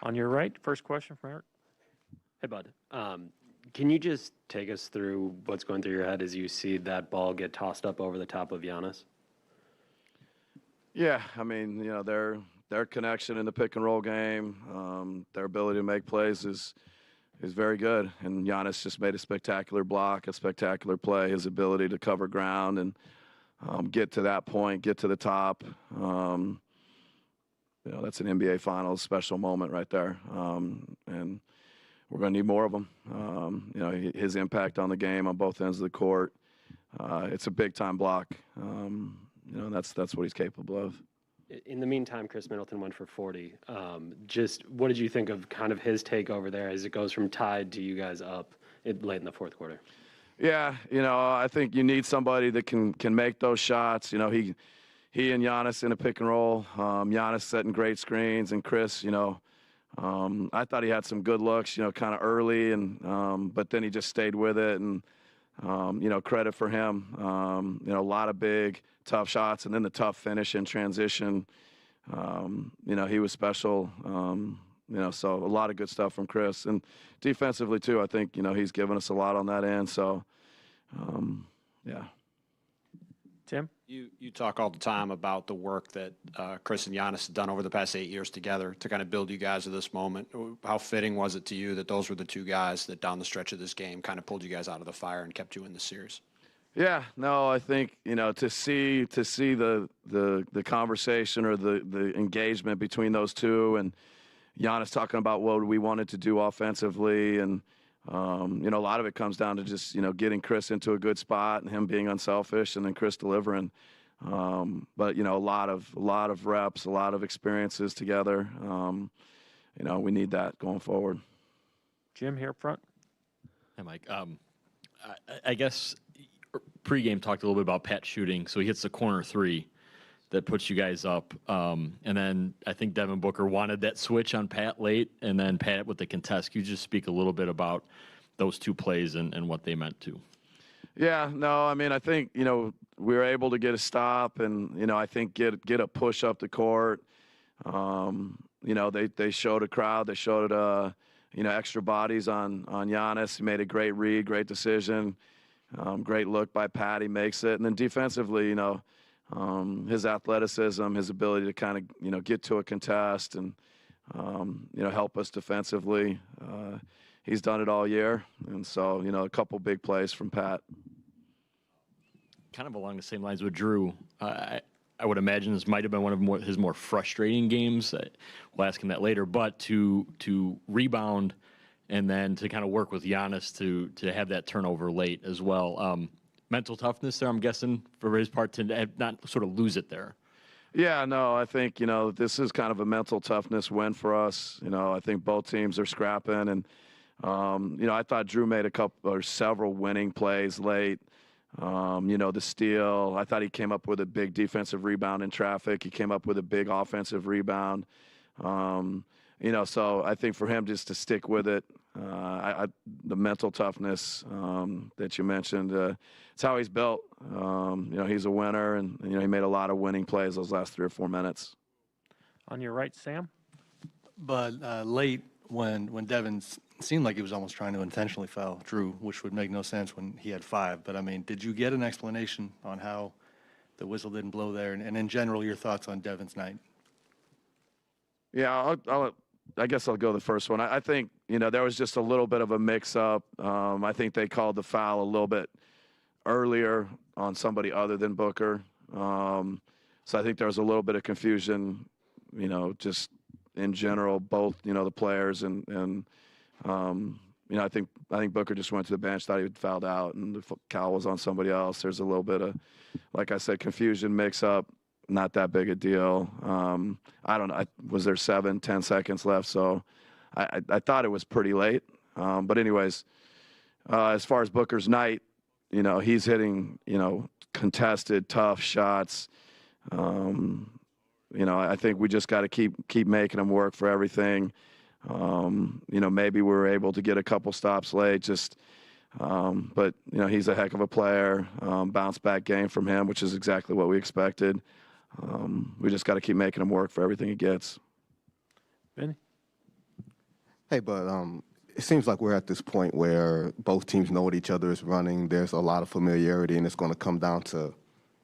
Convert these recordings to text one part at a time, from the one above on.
On your right, first question from Eric. Hey, bud. Can you just take us through what's going through your head as you see that ball get tossed up over the top of Giannis? Yeah, I mean, you know, their connection in the pick and roll game, their ability to make plays is very good. And Giannis just made a spectacular block, a spectacular play. His ability to cover ground and get to that point, get to the top. You know, that's an NBA Finals special moment right there. And we're going to need more of them. You know, his impact on the game on both ends of the court. It's a big-time block. You know, that's what he's capable of. In the meantime, Chris Middleton went for 40. Just what did you think of kind of his takeover there as it goes from tied to you guys up late in the fourth quarter? Yeah, you know, I think you need somebody that can make those shots. You know, he and Giannis in a pick and roll. Giannis setting great screens, and Chris, you know, I thought he had some good looks, you know, kind of early, and but then he just stayed with it, and you know, credit for him. You know, a lot of big, tough shots, and then the tough finish in transition. You know, he was special. You know, so a lot of good stuff from Chris, and defensively too. I think, you know, he's given us a lot on that end. So, yeah. Tim? You talk all the time about the work that Chris and Giannis have done over the past 8 years together to kind of build you guys to this moment. How fitting was it to you that those were the two guys that down the stretch of this game kind of pulled you guys out of the fire and kept you in the series? Yeah, no, I think, you know, to see the conversation or the engagement between those two, and Giannis talking about what we wanted to do offensively, and you know, a lot of it comes down to just, you know, getting Chris into a good spot and him being unselfish, and then Chris delivering. But you know, a lot of reps, a lot of experiences together. You know, we need that going forward. Jim here up front. Hey, Mike. I guess pregame talked a little bit about Pat shooting, so he hits the corner three that puts you guys up. And then I think Devin Booker wanted that switch on Pat late, and then Pat with the contest. Can you just speak a little bit about those two plays and what they meant to? Yeah, no, I mean, I think, you know, we were able to get a stop and, you know, I think get a push up the court. You know, they showed a crowd. They showed, you know, extra bodies on Giannis. He made a great read, great decision, great look by Pat. He makes it. And then defensively, you know, his athleticism, his ability to kind of, you know, get to a contest and, you know, help us defensively. He's done it all year. And so, you know, a couple big plays from Pat. Kind of along the same lines with Drew, I would imagine this might have been one of his more frustrating games. We'll ask him that later. But to rebound and then to kind of work with Giannis to have that turnover late as well. Mental toughness there, I'm guessing, for his part to not sort of lose it there. Yeah, no, I think, you know, this is kind of a mental toughness win for us. You know, I think both teams are scrapping. And, you know, I thought Drew made several winning plays late. You know, the steal, I thought he came up with a big defensive rebound in traffic. He came up with a big offensive rebound. You know, so I think for him just to stick with it, the mental toughness that you mentioned, it's how he's built. You know, he's a winner, and, you know, he made a lot of winning plays those last 3 or 4 minutes. On your right, Sam? But late when Devin seemed like he was almost trying to intentionally foul Drew, which would make no sense when he had 5. But, I mean, did you get an explanation on how the whistle didn't blow there? And in general, your thoughts on Devin's night? Yeah, I guess I'll go the first one. I think, you know, there was just a little bit of a mix-up. I think they called the foul a little bit earlier on somebody other than Booker. So I think there was a little bit of confusion, you know, just in general, both, you know, the players and you know, I think Booker just went to the bench, thought he had fouled out, and the foul was on somebody else. There's a little bit of, like I said, confusion, mix-up. Not that big a deal. I don't know. Was there 7-10 seconds left? So I thought it was pretty late. But anyways, as far as Booker's night, you know, he's hitting, you know, contested, tough shots. You know, I think we just got to keep making him work for everything. You know, maybe we were able to get a couple stops late, just but, you know, he's a heck of a player. Bounce back game from him, which is exactly what we expected. We just got to keep making him work for everything he gets. Vinny? Hey, but it seems like we're at this point where both teams know what each other is running. There's a lot of familiarity, and it's going to come down to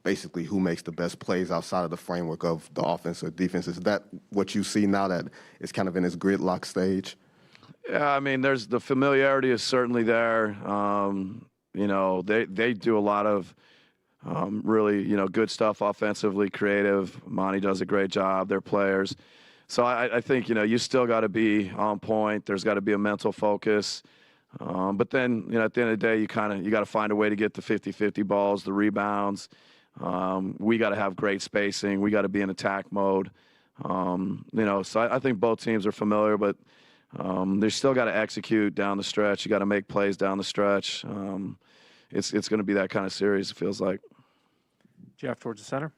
basically who makes the best plays outside of the framework of the offense or defense. Is that what you see now that it's kind of in this gridlock stage? Yeah, I mean, there's the familiarity is certainly there. You know, they do a lot of really, you know, good stuff offensively, creative. Monty does a great job. Their players. So I think, you know, you still got to be on point. There's got to be a mental focus. But then, you know, at the end of the day, you got to find a way to get the 50-50 balls, the rebounds. We got to have great spacing. We got to be in attack mode. You know, so I think both teams are familiar, but they still got to execute down the stretch. You got to make plays down the stretch. It's going to be that kind of series, it feels like. Jeff towards the center.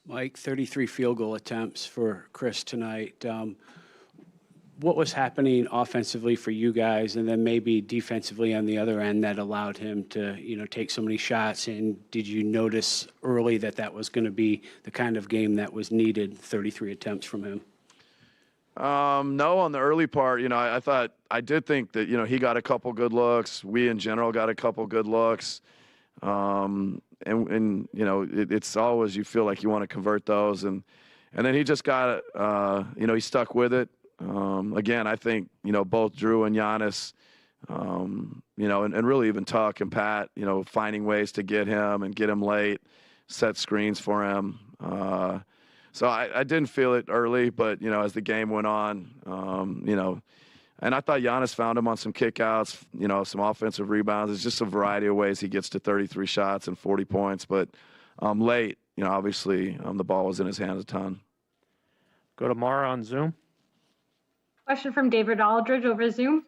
Mike, 33 field goal attempts for Chris tonight. What was happening offensively for you guys, and then maybe defensively on the other end that allowed him to, you know, take so many shots? And did you notice early that that was going to be the kind of game that was needed, 33 attempts from him? No, on the early part, you know, I did think that, you know, he got a couple good looks. We in general got a couple good looks. And you know, it's always, you feel like you want to convert those. And then he just got, you know, he stuck with it. Again, I think, you know, both Drew and Giannis, you know, and really even Tuck and Pat, you know, finding ways to get him and get him late, set screens for him. So I didn't feel it early, but, you know, as the game went on, you know, and I thought Giannis found him on some kickouts, you know, some offensive rebounds. It's just a variety of ways he gets to 33 shots and 40 points. But late, you know, obviously the ball was in his hands a ton. Go to Mara on Zoom. Question from David Aldridge over Zoom.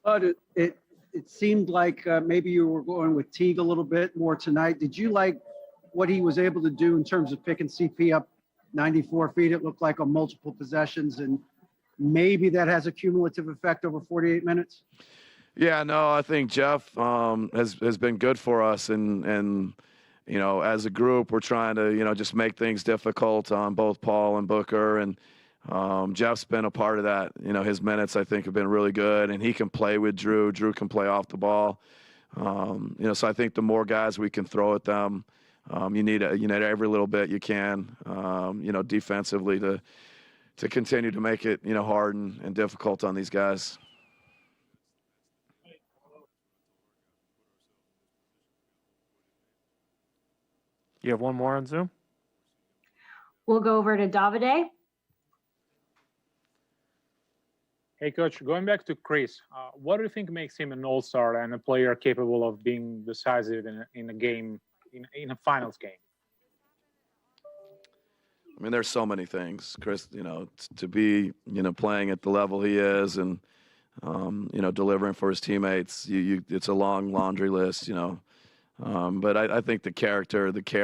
It seemed like maybe you were going with Teague a little bit more tonight. Did you like what he was able to do in terms of picking CP up 94 feet? It looked like on multiple possessions, and maybe that has a cumulative effect over 48 minutes. Yeah, no, I think Jeff has been good for us, and you know, as a group, we're trying to, you know, just make things difficult on both Paul and Booker, and Jeff's been a part of that. You know, his minutes I think have been really good, and he can play with Drew. Drew can play off the ball. You know, so I think the more guys we can throw at them, you need every little bit you can, you know, defensively to continue to make it, you know, hard and difficult on these guys. You have one more on Zoom? We'll go over to Davide. Hey, Coach, going back to Chris, what do you think makes him an all-star and a player capable of being decisive in a game, in a finals game? I mean, there's so many things, Chris, you know, to be, you know, playing at the level he is and, you know, delivering for his teammates. It's a long laundry list, you know. But I think the care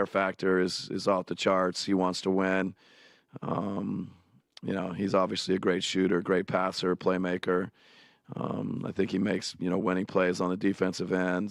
factor is off the charts. He wants to win. You know, he's obviously a great shooter, great passer, playmaker. I think he makes, you know, winning plays on the defensive end.